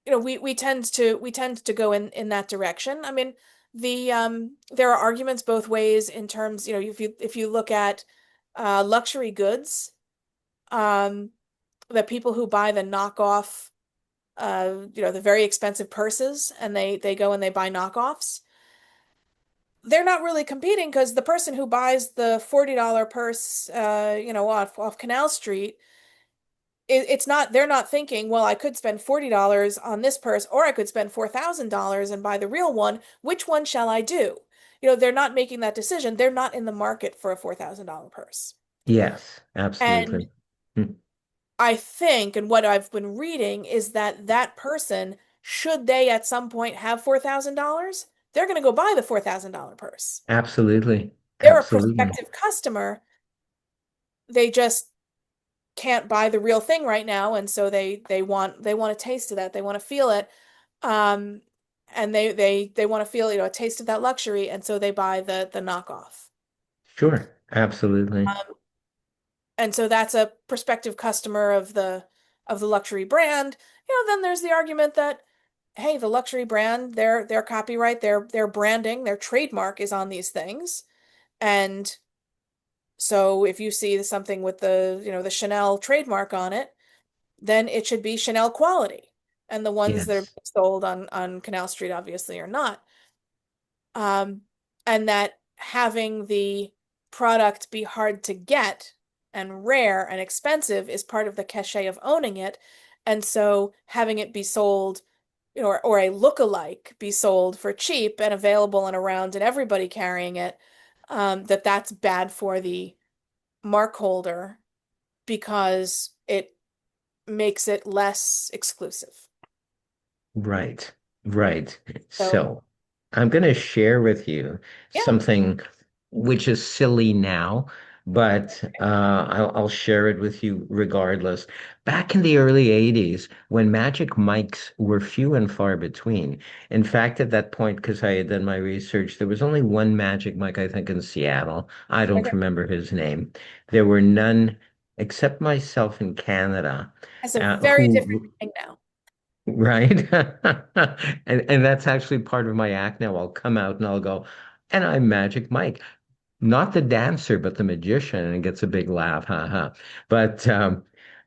we tend to go in that direction. I mean, there are arguments both ways in terms, if you look at luxury goods, um, the people who buy the knockoff, the very expensive purses, and they go and they buy knockoffs. They're not really competing because the person who buys the $40 purse, off Canal Street, it's not, they're not thinking, well, I could spend $40 on this purse or I could spend $4,000 and buy the real one. Which one shall I do? They're not making that decision. They're not in the market for a $4,000 purse. Yes, And absolutely. Hmm. I think, and what I've been reading is that that person, should they at some point have $4,000, they're going to go buy the $4,000 purse. Absolutely. They're a Absolutely. prospective customer. They just can't buy the real thing right now, and so they want a taste of that. They want to feel it. Um, and they want to feel, a taste of that luxury, and so they buy the knockoff. Sure. Absolutely. Um, and so that's a prospective customer of the luxury brand. Then there's the argument that, hey, the luxury brand, their copyright, their branding, their trademark is on these things. And so if you see something with the Chanel trademark on it, then it should be Chanel quality. And the ones that are Yes. being sold on Canal Street obviously are not. Um, and that having the product be hard to get and rare and expensive is part of the cachet of owning it. And so having it be sold, or a look-alike be sold for cheap and available and around and everybody carrying it, that's bad for the mark holder because it makes it less exclusive. Right. Right. So, So I'm going to share with you yeah. something which is silly now, but I'll share it with you regardless. Back in the early 80s, when Magic Mics were few and far between, in fact, at that point, because I had done my research, there was only one Magic Mic, I think, in Seattle. I don't Okay. remember his name. There were none except myself in Canada, Has a very different who thing now. right? And that's actually part of my act now. I'll come out and I'll go, and I'm Magic Mike, not the dancer, but the magician, and it gets a big laugh, haha. But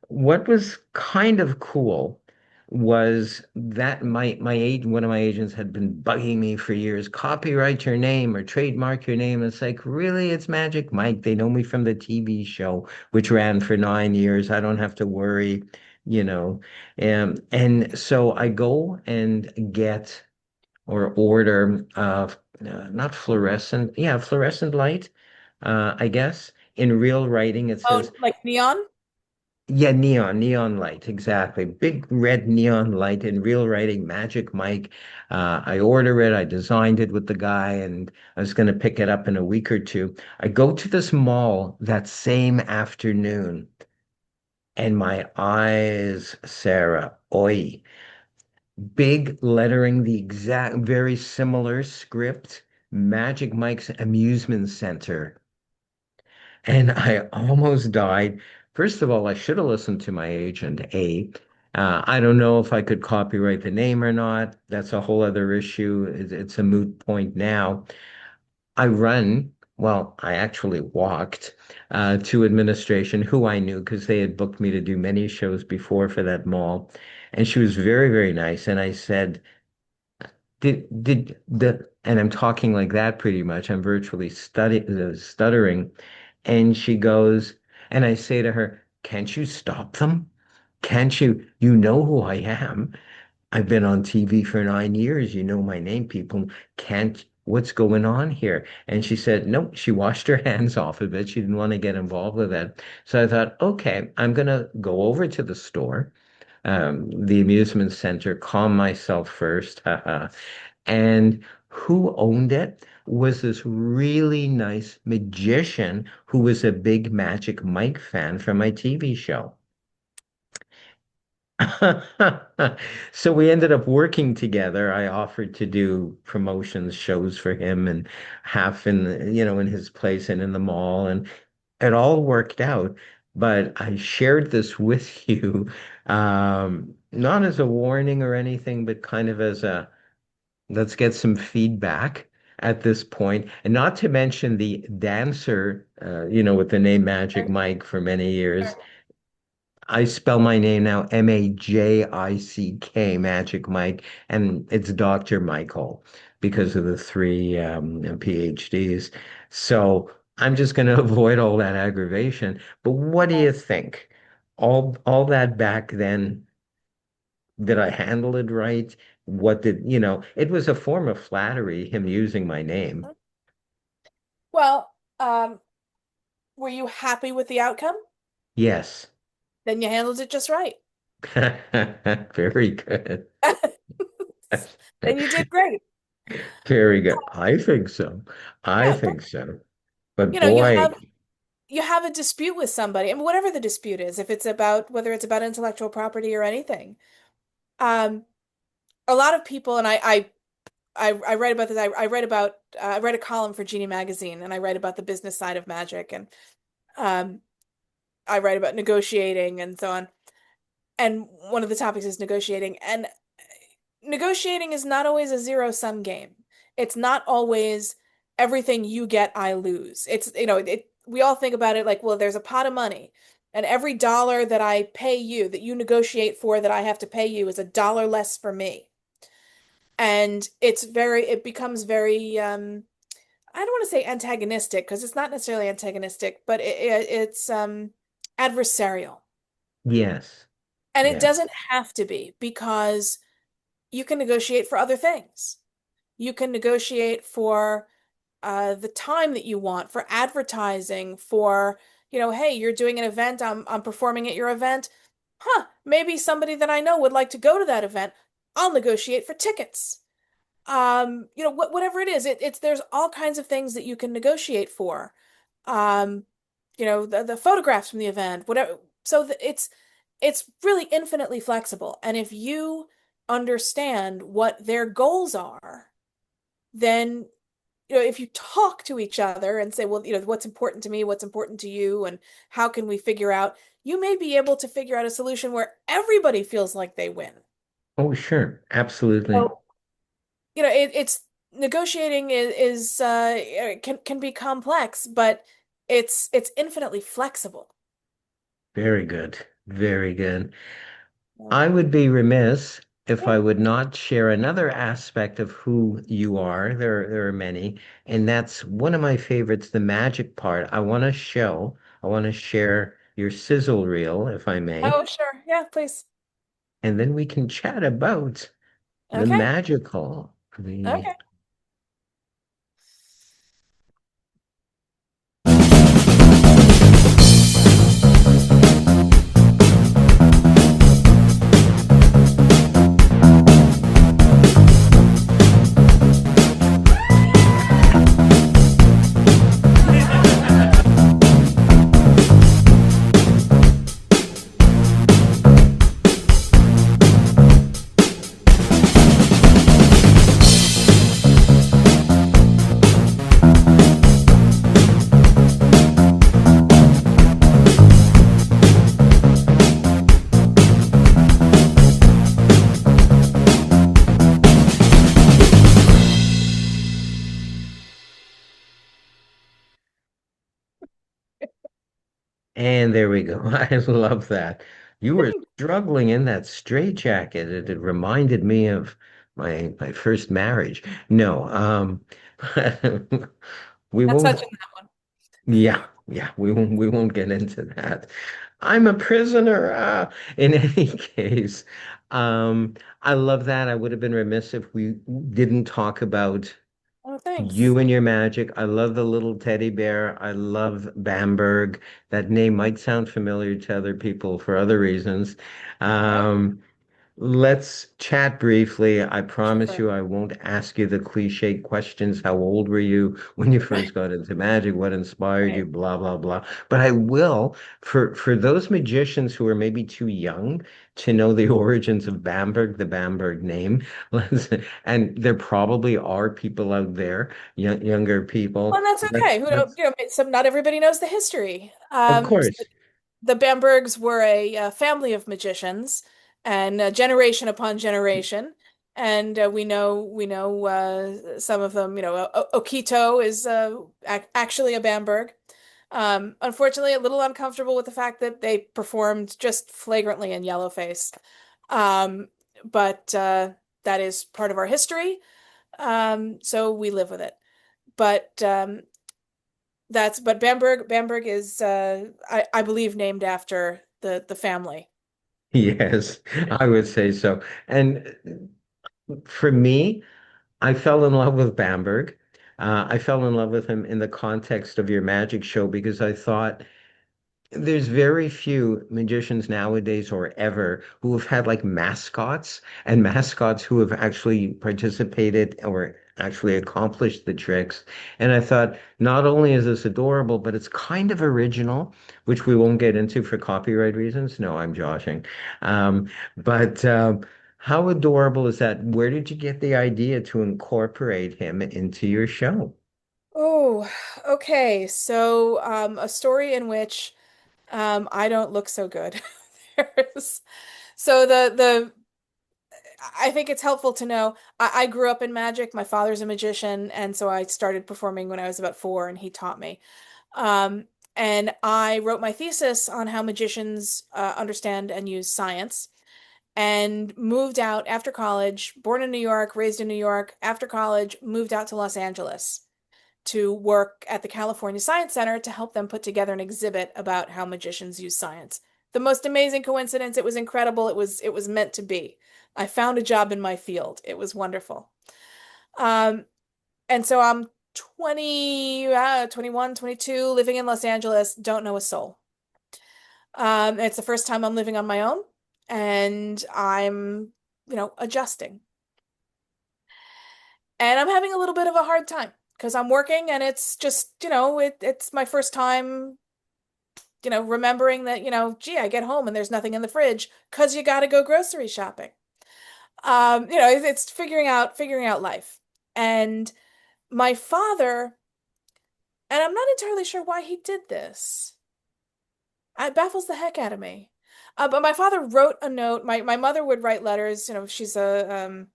what was kind of cool was that my agent, one of my agents had been bugging me for years, copyright your name or trademark your name. It's like, really, it's Magic Mike. They know me from the TV show, which ran for 9 years. I don't have to worry, you know. And so I go and get or order not fluorescent, yeah, fluorescent light, I guess. In real writing, it Oh, says, like neon? yeah, neon light, exactly. Big red neon light in real writing, Magic Mike. I order it, I designed it with the guy, and I was going to pick it up in a week or two. I go to this mall that same afternoon, and my eyes, Sarah, oi, big lettering, the exact, very similar script, Magic Mike's Amusement Center. And I almost died. First of all, I should have listened to my agent, A. I don't know if I could copyright the name or not. That's a whole other issue. It's a moot point now. I run, well, I actually walked to administration, who I knew because they had booked me to do many shows before for that mall. And she was very, very nice. And I said, did the, and I'm talking like that pretty much. I'm virtually stuttering. And she goes, and I say to her, can't you stop them? Can't you? You know who I am. I've been on TV for 9 years. You know my name, people. Can't, what's going on here? And she said, no, she washed her hands off of it. She didn't want to get involved with it. So I thought, okay, I'm going to go over to the store, the amusement center, calm myself first. And who owned it was this really nice magician who was a big Magic Mike fan from my TV show. So we ended up working together. I offered to do promotions shows for him and half in, in his place and in the mall, and it all worked out. But I shared this with you, not as a warning or anything, but kind of as a let's get some feedback at this point. And not to mention the dancer, with the name Magic Sure, Mike for many years. sure. I spell my name now Magick, Magic Mike, and it's Dr. Michael because of the three PhDs. So I'm just going to avoid all that aggravation. But what do you think? All that back then, did I handle it right? It was a form of flattery, him using my name. Well, were you happy with the outcome? Yes. Then you handled it just right. Very good. Then you did great. Very good. I think so. I Yeah, but think so. But you know, you boy, have you have a dispute with somebody, and whatever the dispute is, if it's about whether it's about intellectual property or anything, um, a lot of people, and I I write about this. I write about I write a column for Genie magazine, and I write about the business side of magic, and um, I write about negotiating and so on. And one of the topics is negotiating, and negotiating is not always a zero-sum game. It's not always everything you get, I lose. It's, we all think about it like, well, there's a pot of money, and every dollar that I pay you, that you negotiate for, that I have to pay you, is a dollar less for me. And it becomes very, I don't want to say antagonistic because it's not necessarily antagonistic, but it's adversarial. Yes. And it Yeah. doesn't have to be because you can negotiate for other things. You can negotiate for the time that you want, for advertising, for, hey, you're doing an event, I'm performing at your event. Huh, maybe somebody that I know would like to go to that event. I'll negotiate for tickets. Whatever it is, it's there's all kinds of things that you can negotiate for. Um, the photographs from the event, whatever. So it's really infinitely flexible. And if you understand what their goals are, then if you talk to each other and say, well, what's important to me, what's important to you, and how can we figure out, you may be able to figure out a solution where everybody feels like they win. Oh, sure. Absolutely. So, it's negotiating can be complex, but it's infinitely flexible. Very good. Very good. Yeah. I would be remiss if I would not share another aspect of who you are. There are many, and that's one of my favorites, the magic part. I want to share your sizzle reel, if I may, Oh, sure. Yeah, please. and then we can chat about the Okay. magical, the Okay. And there we go. I love that. You were struggling in that straitjacket. It reminded me of my first marriage. No, we Not won't. touching that one. Yeah, yeah, we won't get into that. I'm a prisoner. In any case, I love that. I would have been remiss if we didn't talk about Oh, thanks. you and your magic. I love the little teddy bear. I love Bamberg. That name might sound familiar to other people for other reasons. Okay. Um, Let's chat briefly. I promise Sure. you I won't ask you the cliche questions. How old were you when you first got into magic? What inspired you? Right. Blah, blah, blah. But I will, for those magicians who are maybe too young to know the origins of Bamberg, the Bamberg name, and there probably are people out there, younger people. Well, that's okay. Who don't, Let's, some not everybody knows the history. of course. The Bambergs were a family of magicians, and generation upon generation. And we know some of them. Okito is actually a Bamberg. Unfortunately, a little uncomfortable with the fact that they performed just flagrantly in yellowface. Um, but that is part of our history, so we live with it. But Bamberg is I believe named after the family. Yes, I would say so. And for me, I fell in love with Bamberg. I fell in love with him in the context of your magic show because I thought there's very few magicians nowadays or ever who have had like mascots and mascots who have actually participated or actually accomplished the tricks. And I thought, not only is this adorable, but it's kind of original, which we won't get into for copyright reasons. No, I'm joshing. But How adorable is that? Where did you get the idea to incorporate him into your show? Oh, okay. So, a story in which I don't look so good. There's so the I think it's helpful to know I grew up in magic. My father's a magician, and so I started performing when I was about 4, and he taught me. Um, and I wrote my thesis on how magicians understand and use science, and moved out after college, born in New York, raised in New York. After college, moved out to Los Angeles to work at the California Science Center to help them put together an exhibit about how magicians use science. The most amazing coincidence. It was incredible. It was meant to be. I found a job in my field. It was wonderful. Um, and so I'm 20, 21, 22, living in Los Angeles, don't know a soul. It's the first time I'm living on my own, and I'm, adjusting. And I'm having a little bit of a hard time because I'm working and it's just, it's my first time, remembering that, gee, I get home and there's nothing in the fridge because you got to go grocery shopping. It's figuring out life. And my father, and I'm not entirely sure why he did this. It baffles the heck out of me. But my father wrote a note. My mother would write letters. She's a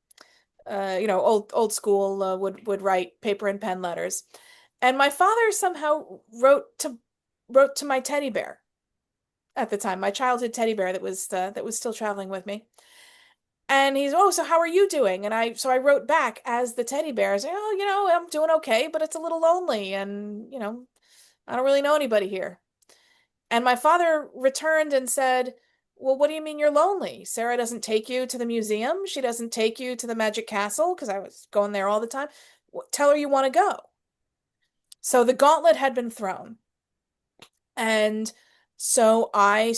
old school, would write paper and pen letters. And my father somehow wrote to my teddy bear at the time, my childhood teddy bear that was still traveling with me. And he's, oh, so how are you doing? And I wrote back as the teddy bear, saying, oh, I'm doing okay, but it's a little lonely, and I don't really know anybody here. And my father returned and said, well, what do you mean you're lonely? Sarah doesn't take you to the museum. She doesn't take you to the Magic Castle, because I was going there all the time. Tell her you want to go. So the gauntlet had been thrown. And so I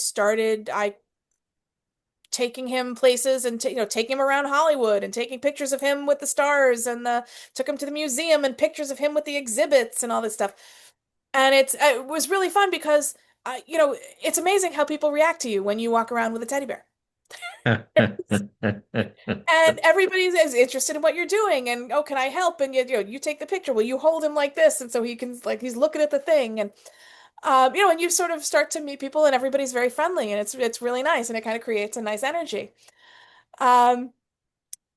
taking him places, and taking him around Hollywood and taking pictures of him with the stars, and took him to the museum and pictures of him with the exhibits and all this stuff. And it was really fun because it's amazing how people react to you when you walk around with a teddy bear. And everybody's is interested in what you're doing, and, oh, can I help? And you take the picture. Well, you hold him like this, and so he can, like, he's looking at the thing, and and you sort of start to meet people, and everybody's very friendly, and it's really nice, and it kind of creates a nice energy. Um,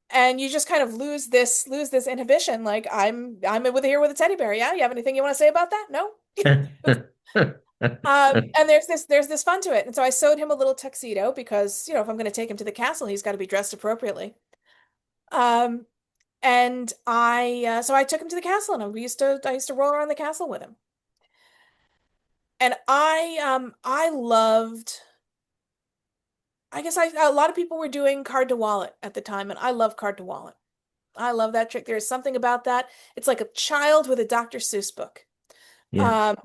and you just kind of lose this inhibition. Like, I'm with here with a teddy bear. Yeah, you have anything you want to say about that? No. And there's this fun to it. And so I sewed him a little tuxedo because, if I'm going to take him to the castle, he's got to be dressed appropriately. Um, and I took him to the castle, and I used to roll around the castle with him. And I loved, I guess a lot of people were doing card to wallet at the time, and I love card to wallet. I love that trick. There's something about that. It's like a child with a Dr. Seuss book. Yes. Um,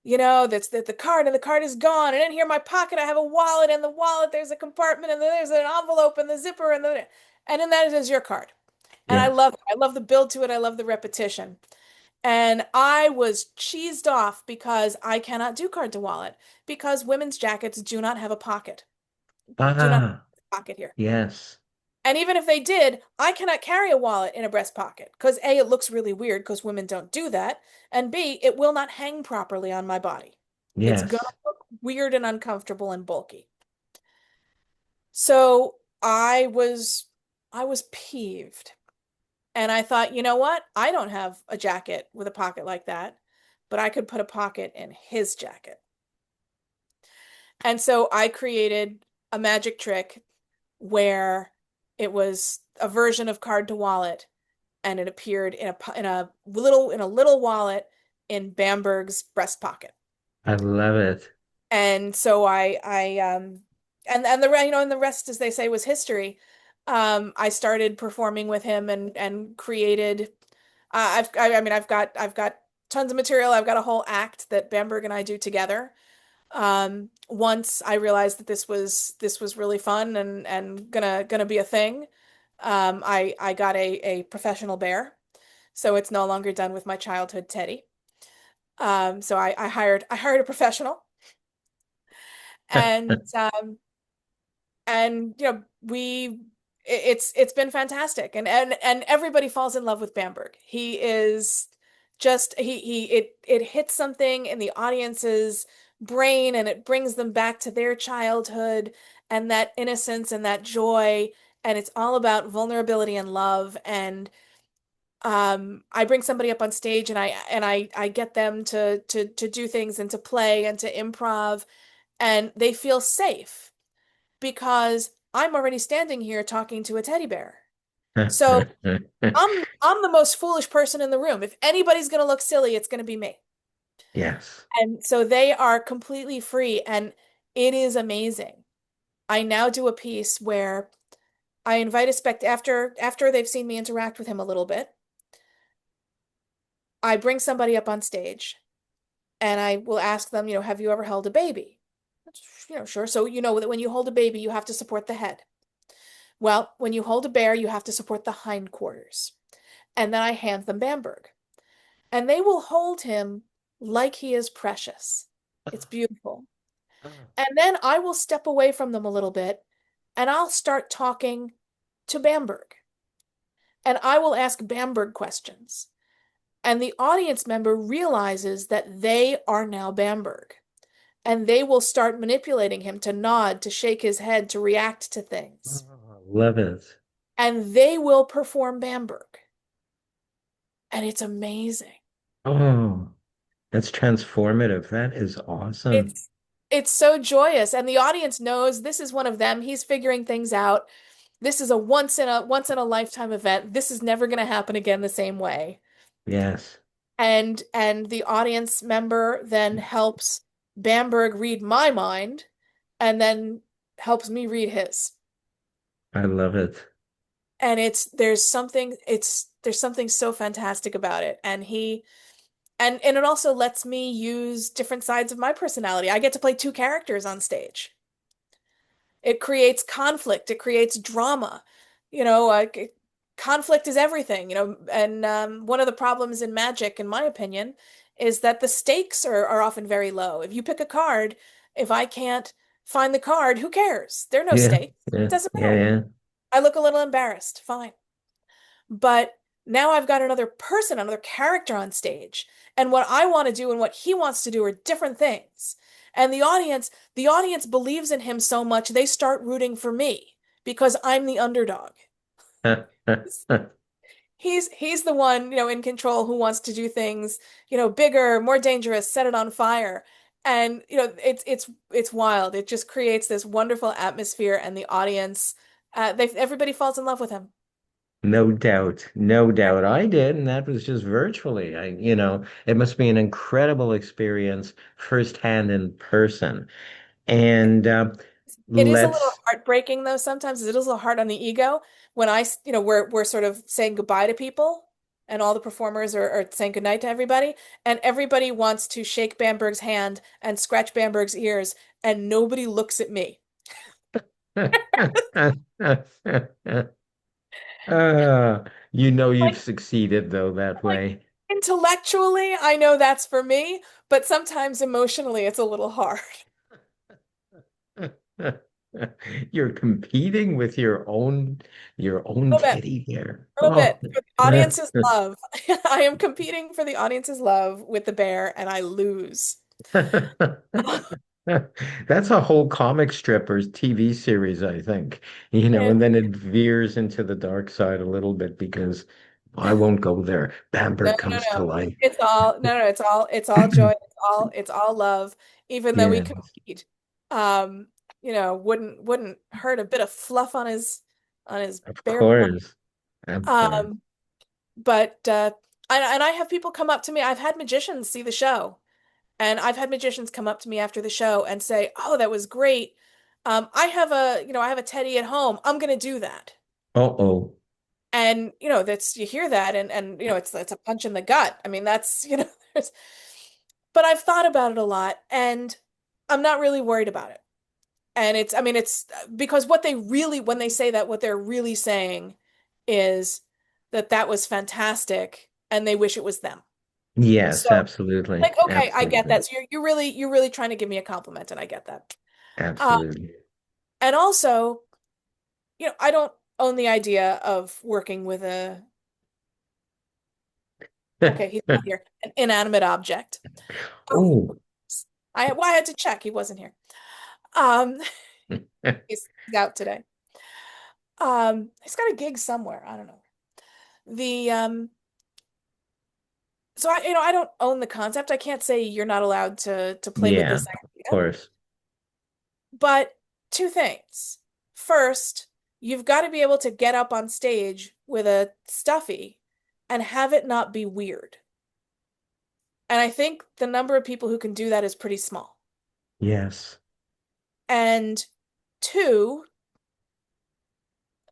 that's that the card is gone. And in here, in my pocket, I have a wallet, and the wallet, there's a compartment, and then there's an envelope, and the zipper, and in that is your card. And I Yes. love it. I love the build to it. I love the repetition. And I was cheesed off because I cannot do card to wallet because women's jackets do not have a pocket. Do not have Ah, a pocket here. yes. And even if they did, I cannot carry a wallet in a breast pocket because A, it looks really weird because women don't do that, and B, it will not hang properly on my body. It's gonna Yes. look weird and uncomfortable and bulky. So I was peeved. And I thought, you know what? I don't have a jacket with a pocket like that, but I could put a pocket in his jacket. And so I created a magic trick where it was a version of card to wallet, and it appeared in a little wallet in Bamberg's breast pocket. I love it. And so and the rest, as they say, was history. I started performing with him, and created. I've got tons of material. I've got a whole act that Bamberg and I do together. Once I realized that this was really fun, and gonna be a thing. I got a professional bear, so it's no longer done with my childhood teddy. So I hired a professional, and we it's been fantastic, and everybody falls in love with Bamberg. He is just he it hits something in the audience's brain, and it brings them back to their childhood and that innocence and that joy, and it's all about vulnerability and love. And I bring somebody up on stage, and I get them to do things and to play and to improv, and they feel safe because I'm already standing here talking to a teddy bear. So I'm the most foolish person in the room. If anybody's going to look silly, it's going to be me. Yes. And so they are completely free, and it is amazing. I now do a piece where I invite a spect after they've seen me interact with him a little bit. I bring somebody up on stage, and I will ask them, have you ever held a baby? Sure. So you know that when you hold a baby, you have to support the head. Well, when you hold a bear, you have to support the hindquarters. And then I hand them Bamberg. And they will hold him like he is precious. It's beautiful. And then I will step away from them a little bit, and I'll start talking to Bamberg. And I will ask Bamberg questions. And the audience member realizes that they are now Bamberg. And they will start manipulating him to nod, to shake his head, to react to things. Love it. And they will perform Bamberg. And it's amazing. Oh, that's transformative. That is awesome. It's it's so joyous, and the audience knows this is one of them. He's figuring things out. This is a once in a lifetime event. This is never going to happen again the same way. Yes, And the audience member then helps Bamberg read my mind and then helps me read his. I love it. And there's something so fantastic about it. And it also lets me use different sides of my personality. I get to play two characters on stage. It creates conflict, it creates drama. You know, conflict is everything, and one of the problems in Magic, in my opinion, is that the stakes are often very low. If you pick a card, if I can't find the card, who cares? There are no Yeah, stakes. It yeah, doesn't yeah, matter. yeah. I look a little embarrassed, fine. But now I've got another person, another character on stage, and what I want to do and what he wants to do are different things. And the audience believes in him so much they start rooting for me because I'm the underdog. He's the one, in control, who wants to do things, bigger, more dangerous, set it on fire. And it's wild. It just creates this wonderful atmosphere, and the audience, everybody falls in love with him. No doubt, no doubt. I did, and that was just virtually. It must be an incredible experience firsthand in person. And It is a little let's, heartbreaking though sometimes. It is a little hard on the ego when we're sort of saying goodbye to people, and all the performers are saying goodnight to everybody, and everybody wants to shake Bamberg's hand and scratch Bamberg's ears, and nobody looks at me. uh, you've Like succeeded though that like way. intellectually, I know that's for me, but sometimes emotionally it's a little hard. You're competing with your own A little bit, teddy bear. a little Oh. bit. For the audience's love. I am competing for the audience's love with the bear, and I lose. That's a whole comic strip or TV series, I think. And then it veers into the dark side a little bit because I won't go there. No, Bamberg no, comes to no. life. It's all no, no, it's all joy. It's all love. Even though we Yeah, compete, um, wouldn't hurt a bit of fluff on his of bare belly. course. Of course. Um, but I have people come up to me. I've had magicians see the show, and I've had magicians come up to me after the show and say, "Oh, that was great. I have a teddy at home. I'm gonna do that." Uh-oh. And that's you hear that, and it's a punch in the gut. I mean, that's there's, but I've thought about it a lot, and I'm not really worried about it. And it's I mean it's because what they really when they say that, what they're really saying is that was fantastic and they wish it was them. So Yes, absolutely. like, okay, I get Absolutely. that. So you're really trying to give me a compliment, and I get that. Um, Absolutely. and also, I don't. own the idea of working with a, okay, he's not here, an inanimate object. Oh, Oh, well, I had to check. He wasn't here. Um, he's out today. He's got a gig somewhere. I don't know. The so I don't own the concept. I can't say you're not allowed to play with yeah, this of idea. course. But two things. First, you've got to be able to get up on stage with a stuffy and have it not be weird. And I think the number of people who can do that is pretty small. Yes. And two,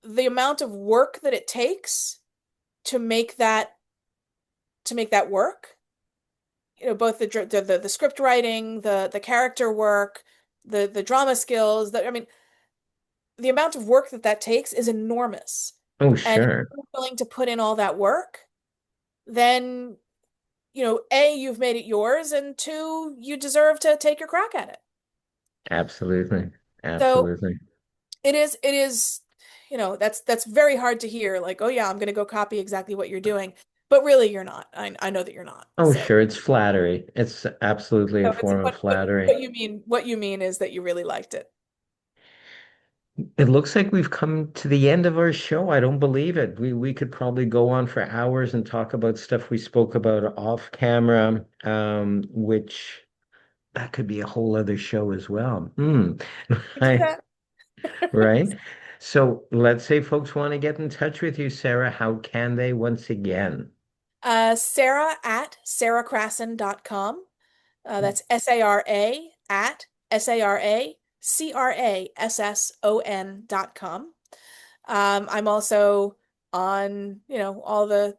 the amount of work that it takes to make that work, both the script writing, the character work, the drama skills, I mean, the amount of work that takes is enormous. Oh, And if sure. you're willing to put in all that work, then, A, you've made it yours, and two, you deserve to take your crack at it. Absolutely. So Absolutely. it is, that's very hard to hear, like, oh yeah, I'm gonna go copy exactly what you're doing. But really you're not. I know that you're not. Oh, So sure. It's flattery. It's absolutely a no, it's form of what flattery. you mean is that you really liked it. It looks like we've come to the end of our show. I don't believe it. We could probably go on for hours and talk about stuff we spoke about off camera, which that could be a whole other show as well. We do I, that. right? So let's say folks want to get in touch with you, Sarah. How can they once again? Sarah at saracrasson.com. That's SARA at SARACRASSON.com. I'm also on, all the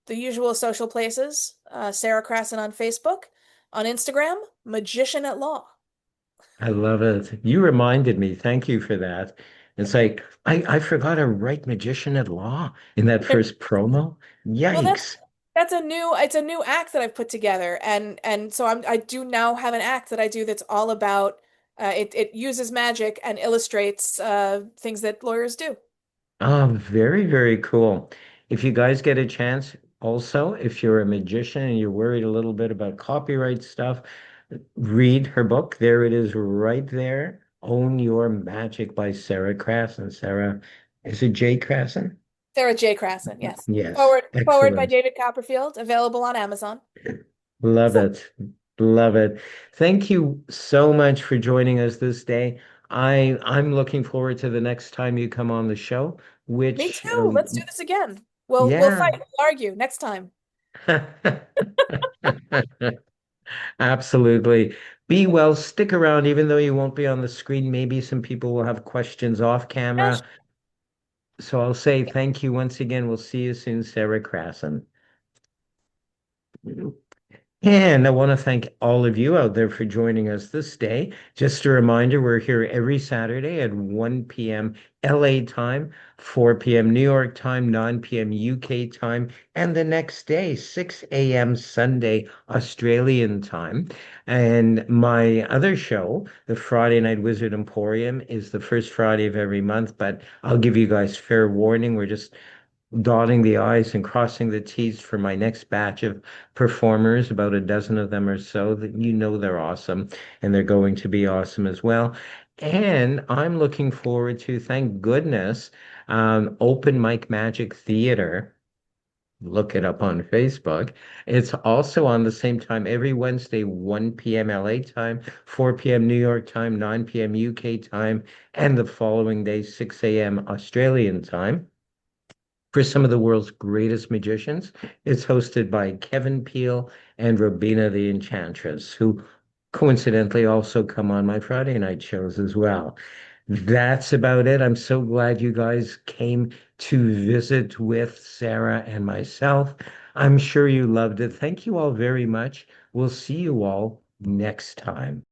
usual social places. Sarah Crasson on Facebook, on Instagram, Magician at Law. I love it. You reminded me. Thank you for that. It's like I forgot to write magician at law in that first promo. Well, Yikes. it's a new act that I've put together, and so I do now have an act that I do that's all about it uses magic and illustrates things that lawyers do. Very, very cool. If you guys get a chance, also, if you're a magician and you're worried a little bit about copyright stuff, read her book. There it is right there. Own Your Magic by Sarah Crasson. Sarah, is it J. Crasson? Sarah J. Crasson, yes. Yes. Forward by Excellent. David Copperfield, available on Amazon. Love So, it. Love it. Thank you so much for joining us this day. I'm looking forward to the next time you come on the show, me which too. Let's do this again. We'll yeah. fight, we'll argue next time. Absolutely. Be well, stick around, even though you won't be on the screen. Maybe some people will have questions off Yes. camera. So I'll say thank you once again. We'll see you soon, Sarah Crasson. And I want to thank all of you out there for joining us this day. Just a reminder, we're here every Saturday at 1 p.m. LA time, 4 p.m. New York time, 9 p.m. UK time, and the next day, 6 a.m. Sunday Australian time. And my other show, the Friday Night Wizard Emporium, is the first Friday of every month, but I'll give you guys fair warning. We're just dotting the I's and crossing the T's for my next batch of performers, about a dozen of them or so, that they're awesome and they're going to be awesome as well. And I'm looking forward to, thank goodness, Open Mic Magic Theater. Look it up on Facebook. It's also on the same time every Wednesday, 1 p.m. LA time, 4 p.m. New York time, 9 p.m. UK time, and the following day, 6 a.m. Australian time for some of the world's greatest magicians. It's hosted by Kevin Peel and Robina the Enchantress, who coincidentally also come on my Friday night shows as well. That's about it. I'm so glad you guys came to visit with Sarah and myself. I'm sure you loved it. Thank you all very much. We'll see you all next time.